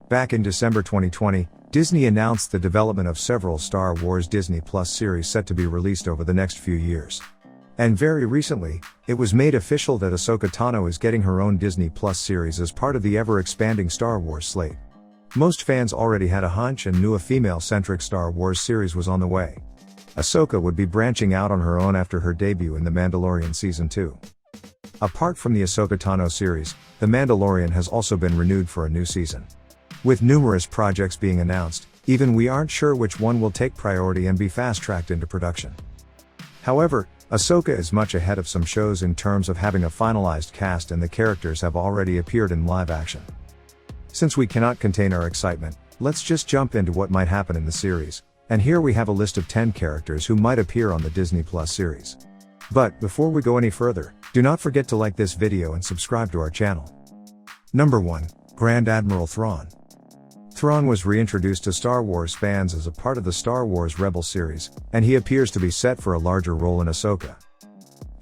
Back in December 2020, Disney announced the development of several Star Wars Disney Plus series set to be released over the next few years. And very recently, it was made official that Ahsoka Tano is getting her own Disney Plus series as part of the ever-expanding Star Wars slate. Most fans already had a hunch and knew a female-centric Star Wars series was on the way. Ahsoka would be branching out on her own after her debut in The Mandalorian Season 2. Apart from the Ahsoka Tano series, The Mandalorian has also been renewed for a new season. With numerous projects being announced, even we aren't sure which one will take priority and be fast-tracked into production. However, Ahsoka is much ahead of some shows in terms of having a finalized cast, and the characters have already appeared in live action. Since we cannot contain our excitement, let's just jump into what might happen in the series, and here we have a list of 10 characters who might appear on the Disney Plus series. But, before we go any further, do not forget to like this video and subscribe to our channel. Number 1. Grand Admiral Thrawn. Thrawn was reintroduced to Star Wars fans as a part of the Star Wars Rebels series, and he appears to be set for a larger role in Ahsoka.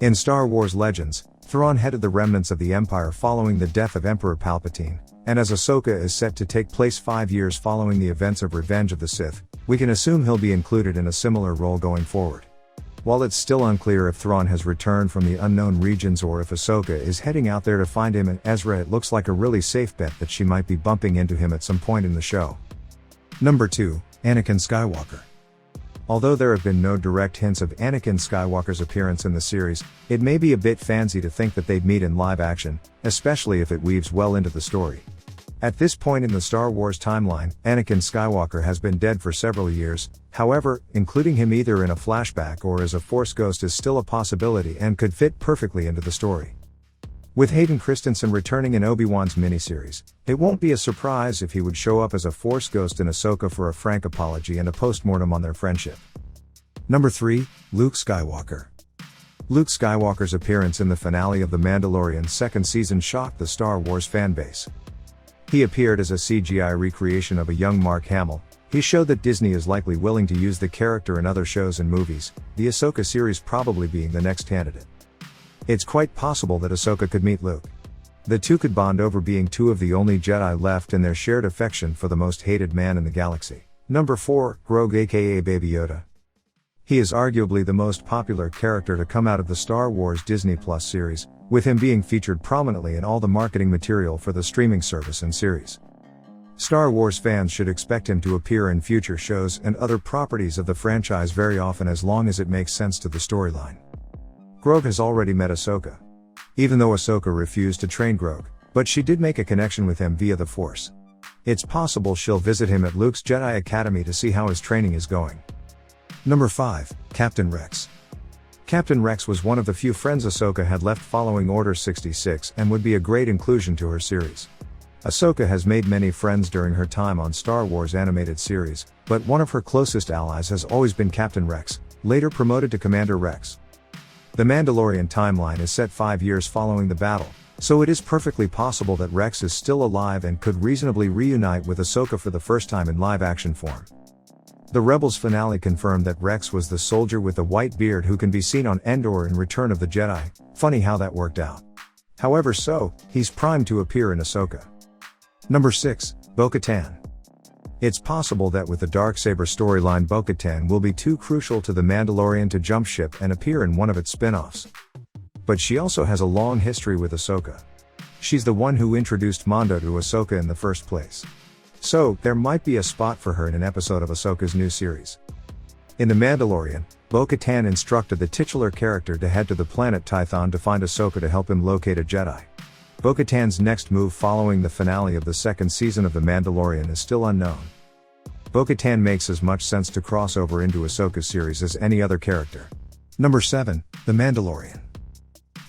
In Star Wars Legends, Thrawn headed the remnants of the Empire following the death of Emperor Palpatine, and as Ahsoka is set to take place 5 years following the events of Revenge of the Sith, we can assume he'll be included in a similar role going forward. While it's still unclear if Thrawn has returned from the unknown regions or if Ahsoka is heading out there to find him and Ezra, it looks like a really safe bet that she might be bumping into him at some point in the show. Number 2. Anakin Skywalker. Although there have been no direct hints of Anakin Skywalker's appearance in the series, it may be a bit fancy to think that they'd meet in live action, especially if it weaves well into the story. At this point in the Star Wars timeline, Anakin Skywalker has been dead for several years. However, including him either in a flashback or as a Force ghost is still a possibility and could fit perfectly into the story. With Hayden Christensen returning in Obi-Wan's miniseries, it won't be a surprise if he would show up as a Force ghost in Ahsoka for a frank apology and a post-mortem on their friendship. Number 3. Luke Skywalker. Luke Skywalker's appearance in the finale of The Mandalorian second season shocked the Star Wars fanbase. He appeared as a CGI recreation of a young Mark Hamill. He showed that Disney is likely willing to use the character in other shows and movies, the Ahsoka series probably being the next candidate. It's quite possible that Ahsoka could meet Luke. The two could bond over being two of the only Jedi left in their shared affection for the most hated man in the galaxy. Number 4. Grogu aka Baby Yoda. He is arguably the most popular character to come out of the Star Wars Disney Plus series, with him being featured prominently in all the marketing material for the streaming service and series. Star Wars fans should expect him to appear in future shows and other properties of the franchise very often as long as it makes sense to the storyline. Grogu has already met Ahsoka. Even though Ahsoka refused to train Grogu, but she did make a connection with him via the Force. It's possible she'll visit him at Luke's Jedi Academy to see how his training is going. Number 5. Captain Rex. Captain Rex was one of the few friends Ahsoka had left following Order 66 and would be a great inclusion to her series. Ahsoka has made many friends during her time on Star Wars animated series, but one of her closest allies has always been Captain Rex, later promoted to Commander Rex. The Mandalorian timeline is set 5 years following the battle, so it is perfectly possible that Rex is still alive and could reasonably reunite with Ahsoka for the first time in live-action form. The Rebels finale confirmed that Rex was the soldier with the white beard who can be seen on Endor in Return of the Jedi. Funny how that worked out. However, he's primed to appear in Ahsoka. Number 6. Bokeh Tan. It's possible that with the Darksaber storyline, Bokeh Tan will be too crucial to The Mandalorian to jump ship and appear in one of its spin-offs. But she also has a long history with Ahsoka. She's the one who introduced Mando to Ahsoka in the first place. So, there might be a spot for her in an episode of Ahsoka's new series. In The Mandalorian, Bokeh Tan instructed the titular character to head to the planet Tython to find Ahsoka to help him locate a Jedi. Bokeh Tan's next move following the finale of the second season of The Mandalorian is still unknown. Bokeh Tan makes as much sense to cross over into Ahsoka's series as any other character. Number 7. The Mandalorian.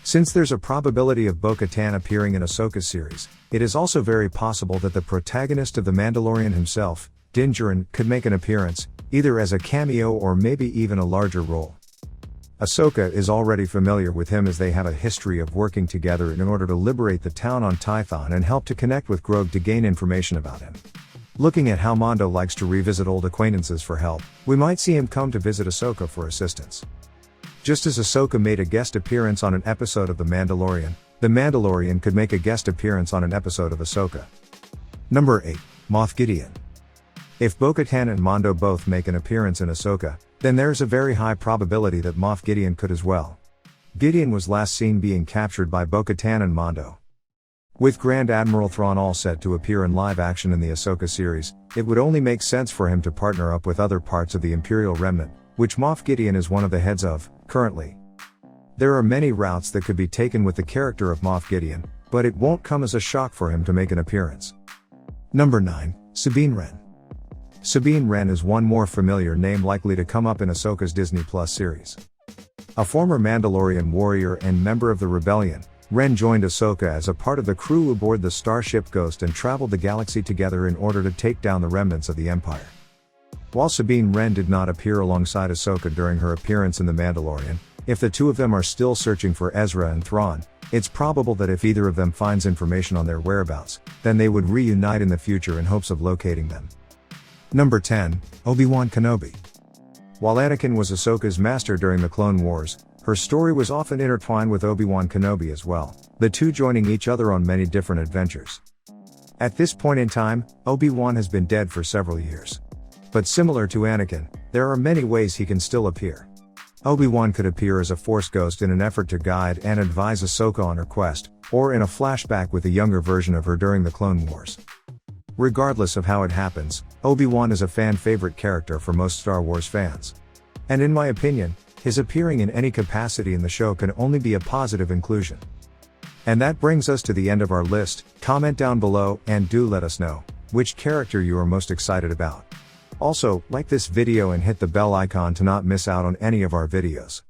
Since there's a probability of Bokeh Tan appearing in Ahsoka's series, it is also very possible that the protagonist of The Mandalorian himself, Din Djarin, could make an appearance, either as a cameo or maybe even a larger role. Ahsoka is already familiar with him as they have a history of working together in order to liberate the town on Tython and help to connect with Grogu to gain information about him. Looking at how Mando likes to revisit old acquaintances for help, we might see him come to visit Ahsoka for assistance. Just as Ahsoka made a guest appearance on an episode of The Mandalorian could make a guest appearance on an episode of Ahsoka. Number 8. Moff Gideon. If Bo-Katan and Mando both make an appearance in Ahsoka, then there's a very high probability that Moff Gideon could as well. Gideon was last seen being captured by Bokeh-Tan and Mando. With Grand Admiral Thrawn all set to appear in live action in the Ahsoka series, it would only make sense for him to partner up with other parts of the Imperial Remnant, which Moff Gideon is one of the heads of, currently. There are many routes that could be taken with the character of Moff Gideon, but it won't come as a shock for him to make an appearance. Number 9, Sabine Wren. Sabine Wren is one more familiar name likely to come up in Ahsoka's Disney Plus series. A former Mandalorian warrior and member of the Rebellion, Wren joined Ahsoka as a part of the crew aboard the starship Ghost and traveled the galaxy together in order to take down the remnants of the Empire. While Sabine Wren did not appear alongside Ahsoka during her appearance in The Mandalorian, if the two of them are still searching for Ezra and Thrawn, it's probable that if either of them finds information on their whereabouts, then they would reunite in the future in hopes of locating them. Number 10, Obi-Wan Kenobi. While Anakin was Ahsoka's master during the Clone Wars, her story was often intertwined with Obi-Wan Kenobi as well, the two joining each other on many different adventures. At this point in time, Obi-Wan has been dead for several years. But similar to Anakin, there are many ways he can still appear. Obi-Wan could appear as a Force ghost in an effort to guide and advise Ahsoka on her quest, or in a flashback with a younger version of her during the Clone Wars. Regardless of how it happens, Obi-Wan is a fan-favorite character for most Star Wars fans. And in my opinion, his appearing in any capacity in the show can only be a positive inclusion. And that brings us to the end of our list. Comment down below, and do let us know which character you are most excited about. Also, like this video and hit the bell icon to not miss out on any of our videos.